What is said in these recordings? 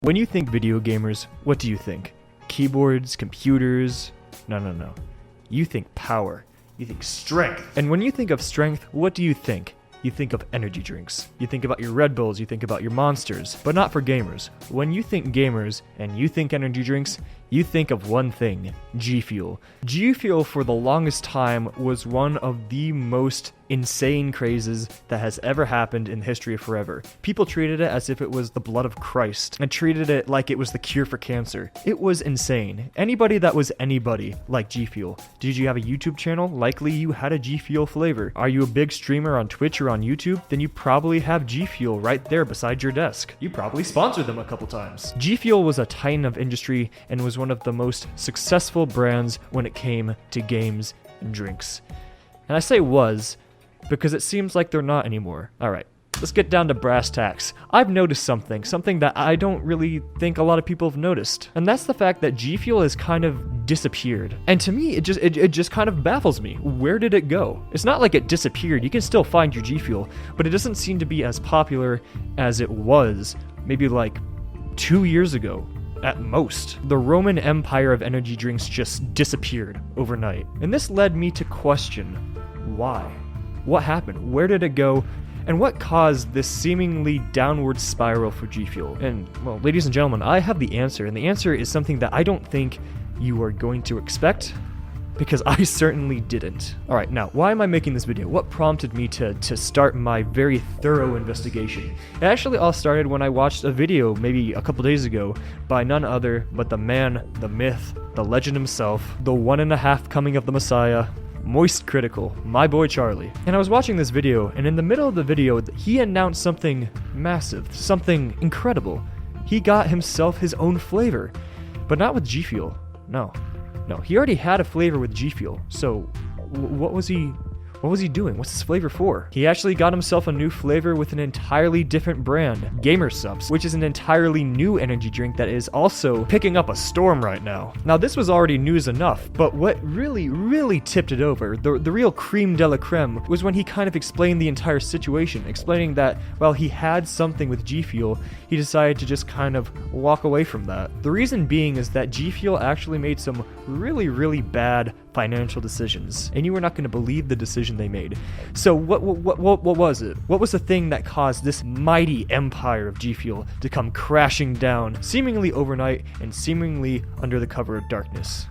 When you think video gamers, what do you think? Keyboards, computers? No. You think power. You think strength. And when you think of strength, what do you think? You think of energy drinks. You think about your Red Bulls, you think about your Monsters, but not for gamers. When you think gamers and you think energy drinks, you think of one thing, G Fuel. G Fuel for the longest time was one of the most insane crazes that has ever happened in the history of forever. People treated it as if it was the blood of Christ and treated it like it was the cure for cancer. It was insane. Anybody that was anybody liked G Fuel. Did you have a YouTube channel? Likely you had a G Fuel flavor. Are you a big streamer on Twitch or on YouTube? Then you probably have G Fuel right there beside your desk. You probably sponsored them a couple times. G Fuel was a titan of industry and was one of the most successful brands when it came to games and drinks. And I say was because it seems like they're not anymore. Alright, let's get down to brass tacks. I've noticed something that I don't really think a lot of people have noticed. And that's the fact that G Fuel has kind of disappeared. And to me, it just kind of baffles me. Where did it go? It's not like it disappeared. You can still find your G Fuel, but it doesn't seem to be as popular as it was maybe like 2 years ago. At most. The Roman Empire of energy drinks just disappeared overnight. And this led me to question, why? What happened? Where did it go? And what caused this seemingly downward spiral for G Fuel? And, well, ladies and gentlemen, I have the answer. And the answer is something that I don't think you are going to expect, because I certainly didn't. Alright, now, why am I making this video? What prompted me to start my very thorough investigation? It actually all started when I watched a video maybe a couple days ago by none other but the man, the myth, the legend himself, the 1.5 coming of the Messiah, Moist Critical, my boy Charlie. And I was watching this video, and in the middle of the video, he announced something massive, something incredible. He got himself his own flavor, but not with G Fuel, no. No, he already had a flavor with G Fuel, so what was he doing? What's this flavor for? He actually got himself a new flavor with an entirely different brand, Gamer Subs, which is an entirely new energy drink that is also picking up a storm right now. Now, this was already news enough, but what really tipped it over, the real creme de la creme, was when he kind of explained the entire situation, explaining that while he had something with G Fuel, he decided to just kind of walk away from that. The reason being is that G Fuel actually made some really bad financial decisions, and you are not going to believe the decision they made. So what was it? What was the thing that caused this mighty empire of G Fuel to come crashing down, seemingly overnight and seemingly under the cover of darkness?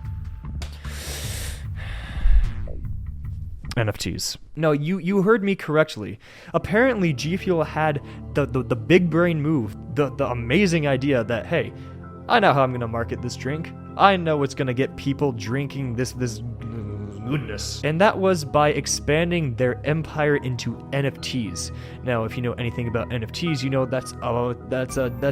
NFTs. No, you heard me correctly. Apparently, G Fuel had the big brain move, the amazing idea that, hey, I know how I'm gonna market this drink. I know it's gonna get people drinking this goodness. And that was by expanding their empire into NFTs. Now, if you know anything about NFTs, you know that's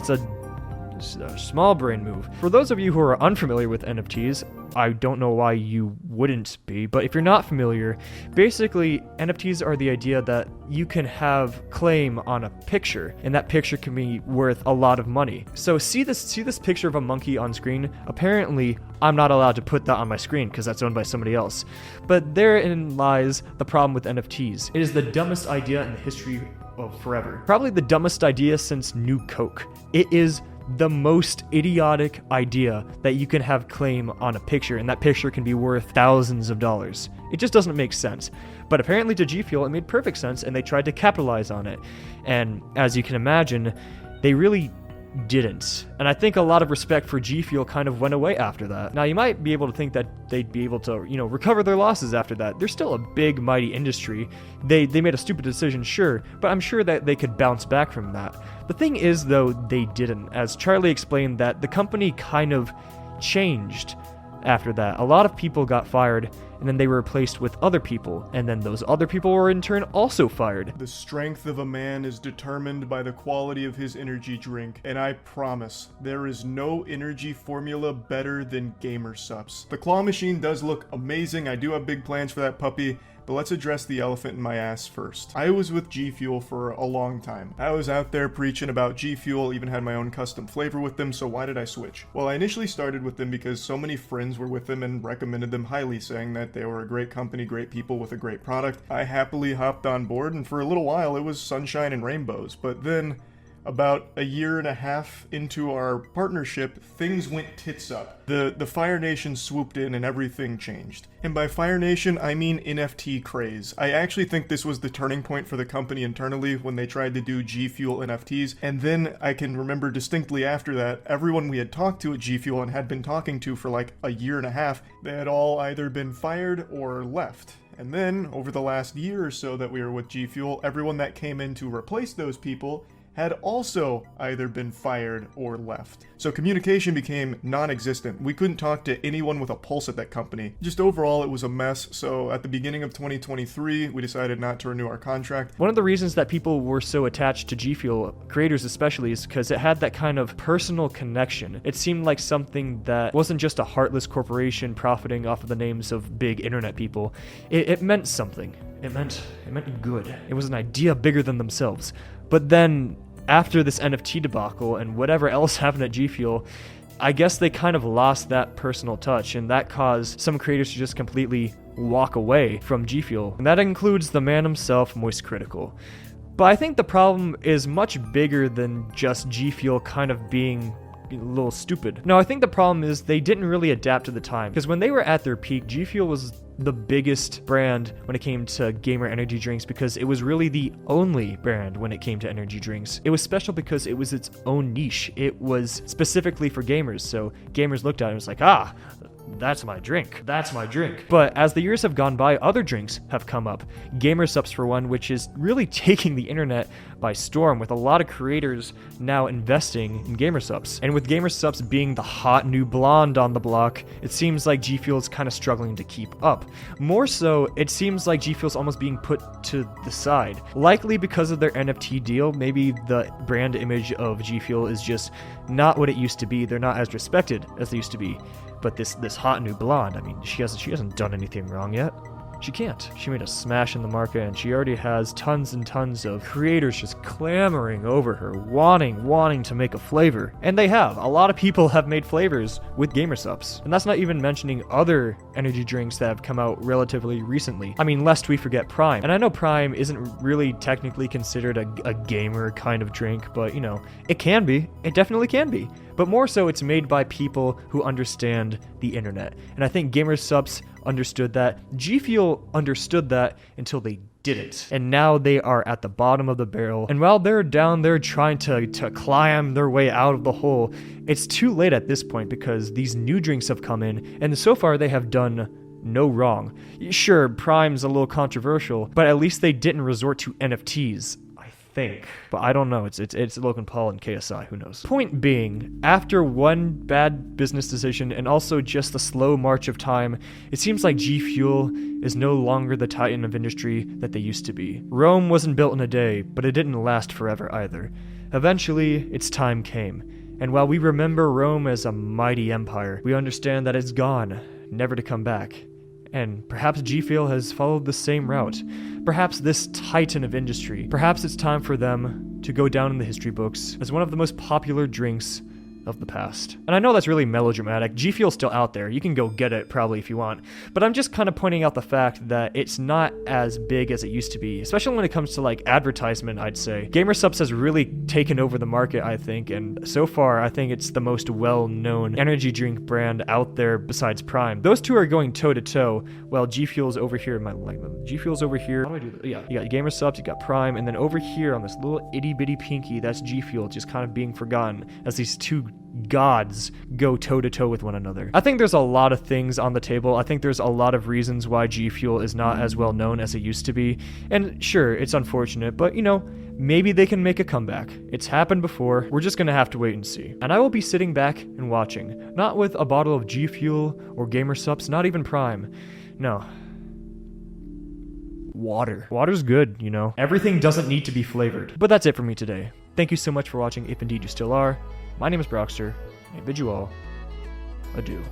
a small brain move. For those of you who are unfamiliar with NFTs, I don't know why you wouldn't be, but if you're not familiar, basically NFTs are the idea that you can have claim on a picture, and that picture can be worth a lot of money. So see this picture of a monkey on screen? Apparently, I'm not allowed to put that on my screen because that's owned by somebody else. But therein lies the problem with NFTs. It is the dumbest idea in the history of forever. Probably the dumbest idea since New Coke. It is the most idiotic idea that you can have claim on a picture, and that picture can be worth thousands of dollars. It just doesn't make sense. But apparently to G Fuel, it made perfect sense, and they tried to capitalize on it. And as you can imagine, they really didn't. And I think a lot of respect for G Fuel kind of went away after that. Now, you might be able to think that they'd be able to, recover their losses after that. They're still a big, mighty industry. They made a stupid decision, sure, but I'm sure that they could bounce back from that. The thing is, though, they didn't. As Charlie explained, that the company kind of changed after that. A lot of people got fired, and then they were replaced with other people, and then those other people were in turn also fired. The strength of a man is determined by the quality of his energy drink, and I promise, there is no energy formula better than Gamer Subs. The claw machine does look amazing. I do have big plans for that puppy, but let's address the elephant in my ass first. I was with G Fuel for a long time. I was out there preaching about G Fuel, even had my own custom flavor with them, so why did I switch? Well, I initially started with them because so many friends were with them and recommended them highly, saying that they were a great company, great people with a great product. I happily hopped on board, and for a little while it was sunshine and rainbows, but then About a year and a half into our partnership, things went tits up. The Fire Nation swooped in and everything changed. And by Fire Nation, I mean NFT craze. I actually think this was the turning point for the company internally when they tried to do G Fuel NFTs. And then I can remember distinctly after that, everyone we had talked to at G Fuel and had been talking to for like a year and a half, they had all either been fired or left. And then, over the last year or so that we were with G Fuel, everyone that came in to replace those people had also either been fired or left. So communication became non-existent. We couldn't talk to anyone with a pulse at that company. Just overall, it was a mess. So at the beginning of 2023, we decided not to renew our contract. One of the reasons that people were so attached to G Fuel, creators especially, is because it had that kind of personal connection. It seemed like something that wasn't just a heartless corporation profiting off of the names of big internet people. It meant something. It meant good. It was an idea bigger than themselves. But then, after this NFT debacle and whatever else happened at G Fuel, I guess they kind of lost that personal touch, and that caused some creators to just completely walk away from G Fuel. And that includes the man himself, Moist Critical. But I think the problem is much bigger than just G Fuel kind of being a little stupid. No, I think the problem is they didn't really adapt to the time. Because when they were at their peak, G Fuel was the biggest brand when it came to gamer energy drinks because it was really the only brand when it came to energy drinks. It was special because it was its own niche. It was specifically for gamers, so gamers looked at it and was like, ah, that's my drink. That's my drink. But as the years have gone by, other drinks have come up. Gamer Supps for one, which is really taking the internet by storm, with a lot of creators now investing in Gamer Supps. And with Gamer Supps being the hot new blonde on the block, it seems like G Fuel is kind of struggling to keep up. More so, it seems like G Fuel is almost being put to the side. Likely because of their NFT deal, maybe the brand image of G Fuel is just not what it used to be. They're not as respected as they used to be. But this hot new blonde, I mean, she hasn't done anything wrong yet. She can't. She made a smash in the market, and she already has tons and tons of creators just clamoring over her, wanting to make a flavor. And they have. A lot of people have made flavors with Gamer Supps. And that's not even mentioning other energy drinks that have come out relatively recently. I mean, lest we forget Prime. And I know Prime isn't really technically considered a gamer kind of drink, but, you know, it can be. It definitely can be. But more so, it's made by people who understand the internet. And I think Gamer Supps understood that. G Fuel understood that until they didn't. And now they are at the bottom of the barrel. And while they're down there trying to climb their way out of the hole, it's too late at this point because these new drinks have come in, and so far they have done no wrong. Sure, Prime's a little controversial, but at least they didn't resort to NFTs. Think, but I don't know. It's Logan Paul and KSI, who knows. Point being, after one bad business decision and also just the slow march of time, it seems like G Fuel is no longer the titan of industry that they used to be. Rome wasn't built in a day, but it didn't last forever either. Eventually, its time came, and while we remember Rome as a mighty empire, we understand that it's gone, never to come back. And perhaps G Fuel has followed the same route. Perhaps this titan of industry, perhaps it's time for them to go down in the history books as one of the most popular drinks of the past. And I know that's really melodramatic. G Fuel's still out there. You can go get it probably if you want. But I'm just kind of pointing out the fact that it's not as big as it used to be, especially when it comes to like advertisement, I'd say. Gamer Supps has really taken over the market, I think, and so far I think it's the most well-known energy drink brand out there besides Prime. Those two are going toe-to-toe, while G Fuel's over here. G Fuel's over here. How do I do that? Yeah, you got Gamer Supps, you got Prime, and then over here on this little itty-bitty pinky, that's G Fuel, just kind of being forgotten as these two gods go toe-to-toe with one another. I think there's a lot of things on the table. I think there's a lot of reasons why G Fuel is not as well known as it used to be. And sure, it's unfortunate, but you know, maybe they can make a comeback. It's happened before. We're just gonna have to wait and see. And I will be sitting back and watching. Not with a bottle of G Fuel or Gamer Supps, not even Prime. No. Water. Water's good, you know. Everything doesn't need to be flavored. But that's it for me today. Thank you so much for watching, if indeed you still are. My name is Brockster, and I bid you all adieu.